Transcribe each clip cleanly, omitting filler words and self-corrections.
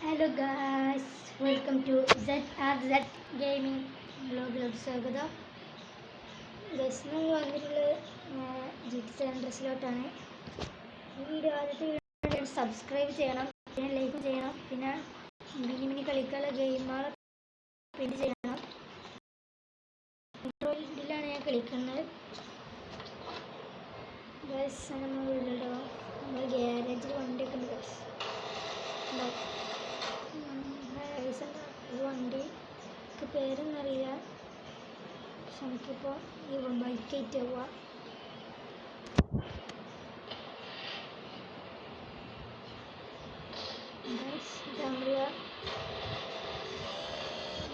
Hello guys, welcome to ZRZ gaming വ്ലോഗിലോട്ട് സ്വാഗതം. Guys, നമ്മൾ വന്നിട്ടുള്ളത് GTA ഡ്രസ്സിലോട്ടാണ്. ഈ വീഡിയോ ആദ്യത്തെ വീഡിയോ സബ്സ്ക്രൈബ് ചെയ്യണം, പിന്നെ ലൈക്ക് ചെയ്യണം, പിന്നെ മിനി കളിക്കാനുള്ള ഗെയിമുകൾ പ്രിന്റ് ചെയ്യണം. ഇതിലാണ് ഞാൻ കളിക്കുന്നത്. ഗൈസ്, നമ്മൾ വീട്ടിലോ നമ്മൾ ഗ്യാരേജിൽ വണ്ടിയൊക്കെ ഉണ്ട്. ഗൈസ് ഈ വണ്ടിക്ക് പേരൊന്നും അറിയില്ല, പക്ഷെ നമുക്കിപ്പോൾ ഈ ബൈക്കായിട്ട് പോവാം.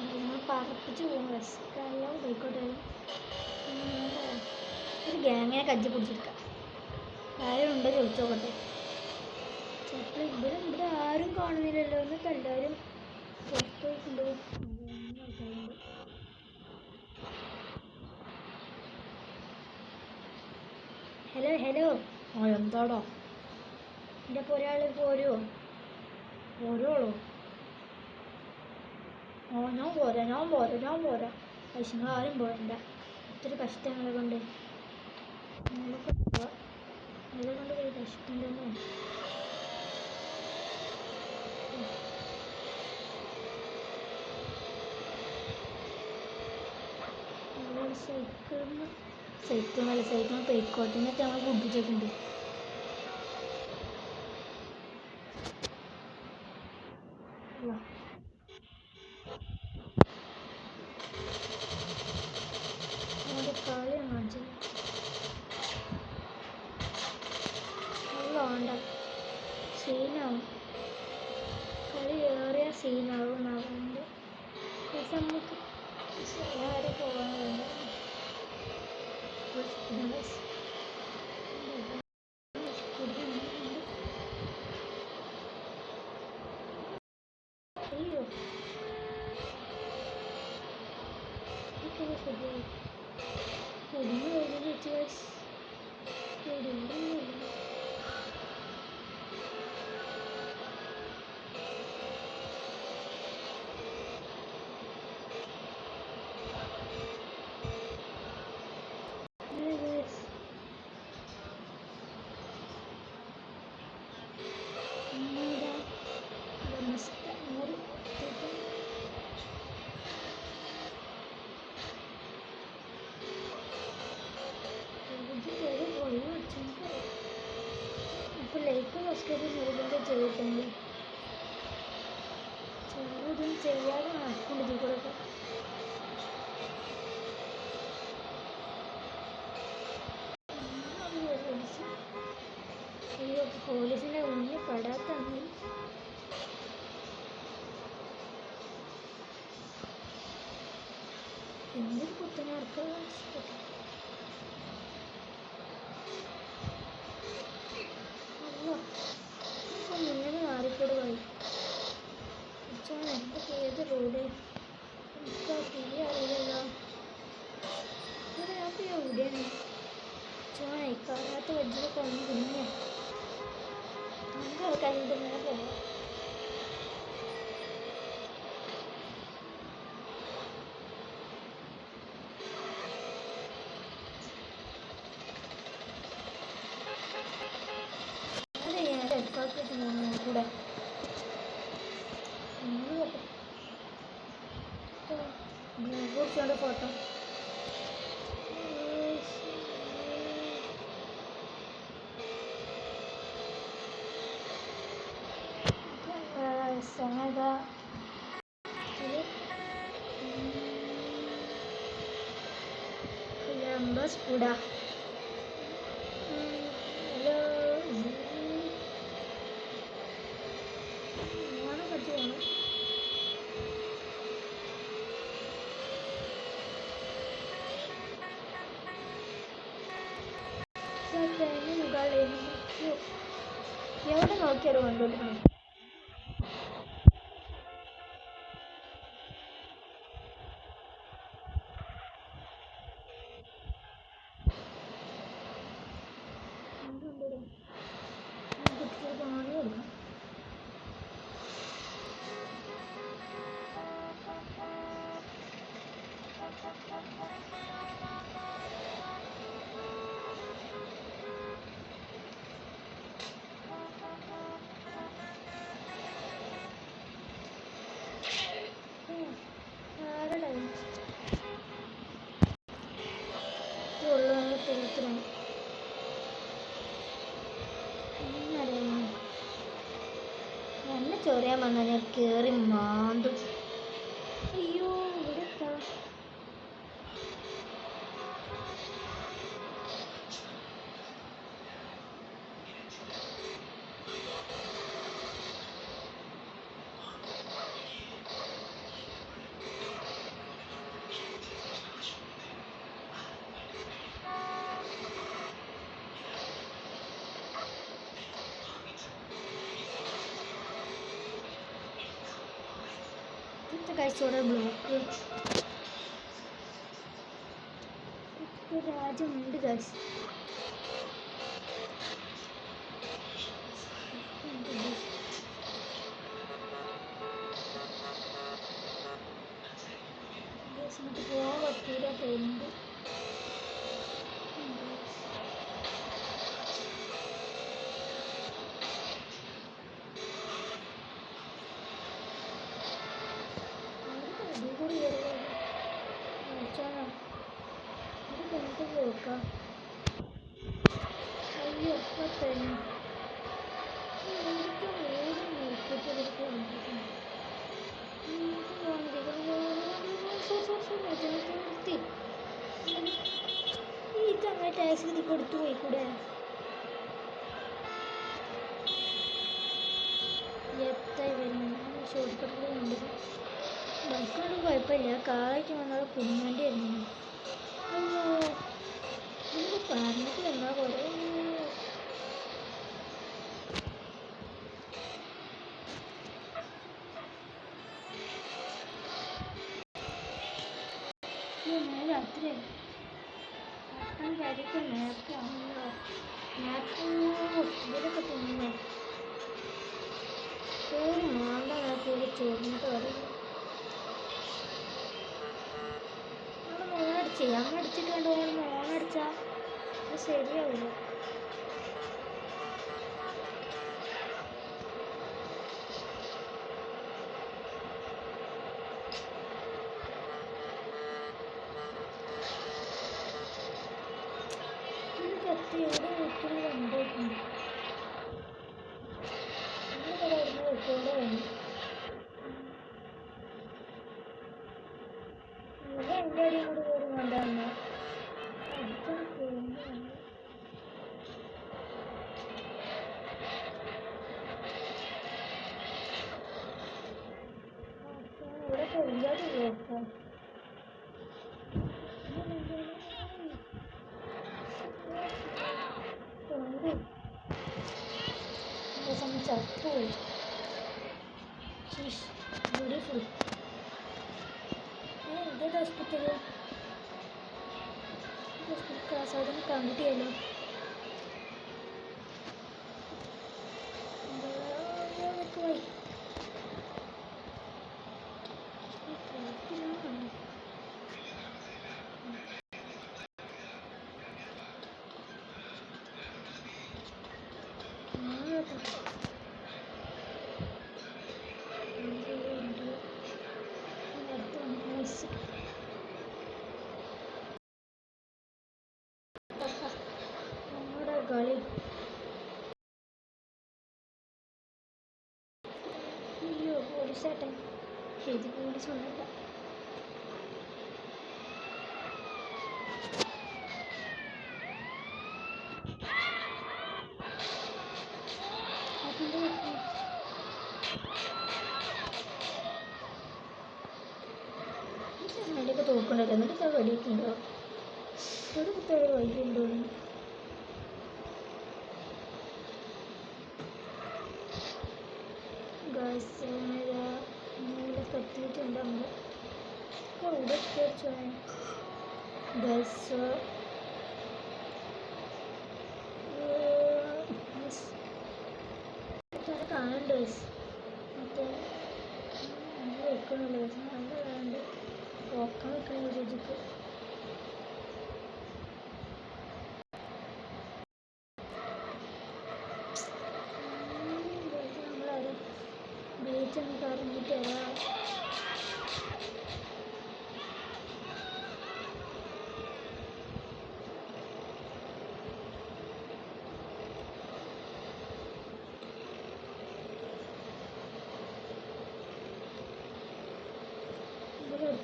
നമ്മൾ പറപ്പിച്ച് പോകും. ബസ്സെല്ലാം പോയിക്കോട്ടെ. ഒരു ഗ്യാങ്ങിനെ കജ്ജി പിടിച്ചെടുക്കാം. ആരും ഉണ്ടോ ചോദിച്ചോക്കട്ടെ. ചിലപ്പോൾ ഇവിടെ ആരും കാണുന്നില്ലല്ലോ. എന്നിട്ട് എല്ലാവരും പുറത്ത് പോയിട്ടുണ്ട്. ഹലോ ഹലോ, എന്താടോ എൻ്റെ ഇപ്പോൾ ഒരാൾ പോരുമോ? പോരുള്ളൂ. ഞാൻ പോരാ. പക്ഷെ നിങ്ങൾ ആരും പോരണ്ട. ഒത്തിരി കഷ്ടങ്ങളെ കൊണ്ട് നമുക്ക് പോവാം. അതിനെ കൊണ്ട് പോയി കഷ്ടം തന്നെ. സൈക്കിൾ പെയ്ക്കോട്ടിനൊക്കെ നമ്മൾ കുടിച്ചിട്ടുണ്ട്. കളി കാണിച്ചു വേണ്ട, സീനാവും. കളി ഏറിയ സീനാവും എന്നാവുന്നുണ്ട്. പക്ഷെ നമുക്ക് വരെ പോകാനുണ്ട്. അയ്യോ, ശരിയായി ഒടിഞ്ഞു കഴിഞ്ഞു വെച്ച്. ഇപ്പോൾ ലൈക്ക് സബ്സ്ക്രൈബ് ചെയ്തിട്ട് ചെയ്തിട്ടുണ്ട്. ചെറുതും ചെയ്യാതെ നടക്കുന്നുണ്ട് ഇതിൽ കൂടെ. അയ്യോ, പോലീസിൻ്റെ മുന്നിൽ പെടാത്തന്ന്. എന്തൊരു കുത്തനടക്കം. മുന്നിൽ മാറിക്കൂടെ പോയി. എന്തൊക്കെ ഏത് റോഡ് എനിക്ക് തീരെ അറിയില്ലല്ലോ. അപ്പോൾ എവിടെയാണ് കാണാത്ത വജ്ജൊക്കെ വന്ന് കുടുങ്ങിയ നമുക്ക് ആൾക്കാരുടെ മേലെ പോകാം. കൂടെ കുറിച്ചുകൊണ്ട് ഫോട്ടോ സ്പൂഡ. എവിടെ നോക്കിയാലും കണ്ടുപിടിക്കണം. എന്നെ ചൊറിയാൻ വന്നാൽ ഞാൻ കയറി മാന്തും. അയ്യോ ഇവിടെ കഴിച്ചോടെ ബ്ലോക്ക് രാജ്യമുണ്ട് കാശ്. നമുക്ക് പോകാൻ പറ്റൂല തോന്നുന്നുണ്ട്. നോക്കാം. അയ്യോ തന്നെ ഈ തങ്ങ ടാക്സി കൊടുത്തു പോയിക്കൂടെ? എത്തായി വരുന്നു ഷോർട്ട് കട്ടിലുണ്ട്. ബൈക്കൊന്നും കുഴപ്പമില്ല, കാറായിട്ട് വന്നാൽ കുടുങ്ങേണ്ടി വരുന്നു. അയ്യോ നിങ്ങൾ പറഞ്ഞിട്ട് വന്നാൽ കുറേ രാത്രി കാര്യമൊക്കെ മാപ്പ് ആണല്ലോ. മാപ്പ് ഇതിലൊക്കെ തിന്നോ കയറി മാണ്ട കയറി ചോറിനിട്ട് പറയുന്നു. നമ്മൾ ഓണടിച്ചേ അമ്മ അടിച്ചിട്ട് കണ്ടു നമ്മൾ ഓണടിച്ചാൽ അത് ശരിയാവില്ല. കത്തി എവിടെ വെക്കുന്ന കണ്ടിട്ടുണ്ട്. നമ്മളിവിടെ വരുന്ന വെക്കോടെ വേണം. ഇവിടെ എൻ്റെ അടിയും കൂടി കയറി വേണ്ടാന്ന് അടിക്കാൻ പോകുന്നു. ഇവിടെ പെരിയാതെ നോക്കാം. ചത്തുപോയി. ബ്യൂട്ടിഫുൾ. ഇതേത് ഹോസ്പിറ്റല്? ഹോസ്പിറ്റൽ കാസാദം കമ്പ്ലീറ്റ് ചെയ്യാലോ. പോയി നമ്മുടെ കളി. അയ്യോ പോലീസേട്ടൻ. ഇത് പോലീസ് ഒന്നുമില്ല. അതിൻ്റെയൊക്കെ തോക്കുണ്ടല്ലോ, എന്നിട്ട് വെടിയൊക്കെ ഉണ്ടോ? ഇവിടെ കുത്തിയൊരു വൈദ്യുണ്ടോ? മൂലൊക്കെ എത്തിയിട്ടുണ്ട്. നമ്മൾ ഇവിടെ എത്തിച്ചു ഗസ് കാണുന്നുണ്ട്. മറ്റേ നമ്മൾ വെക്കണില്ല, നല്ല കാണുന്നുണ്ട്. പോക്കാൻ വെക്കണ രുചിക്ക് നമ്മളാരും ബീച്ചൊന്നും കറങ്ങിയിട്ട് വരാം.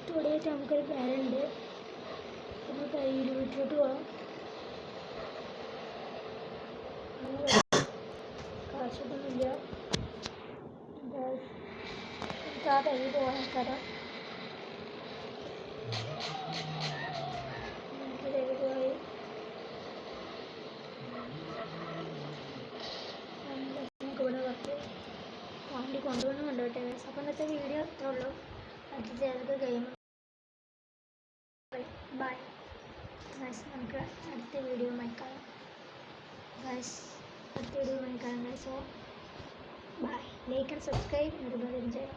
ഇവിടെയായിട്ട് നമുക്കൊരു പേരുണ്ട്. നമുക്ക് വീട്ടിലോട്ട് പോകാം. കാശൊന്നുമില്ല. നമുക്ക് ആ പേര് പോകാൻ തരാം. പോയി നമുക്ക് ഇവിടെ കുറച്ച് വണ്ടി കൊണ്ടുവന്ന് കൊണ്ടുപോട്ടെ. അപ്പോൾ ഇന്നത്തെ വീഡിയോ അത്രേ ഉള്ളൂ. അടുത്ത ഏതൊക്കെ ഗെയിം ബൈ ഗൈസ്. നമുക്ക് അടുത്ത വീഡിയോയുമായി കാണാം ഗൈസ്. അടുത്ത വീഡിയോയുമായി കാണാം guys. So bye. Like and subscribe നിർബന്ധം ചെയ്യാം.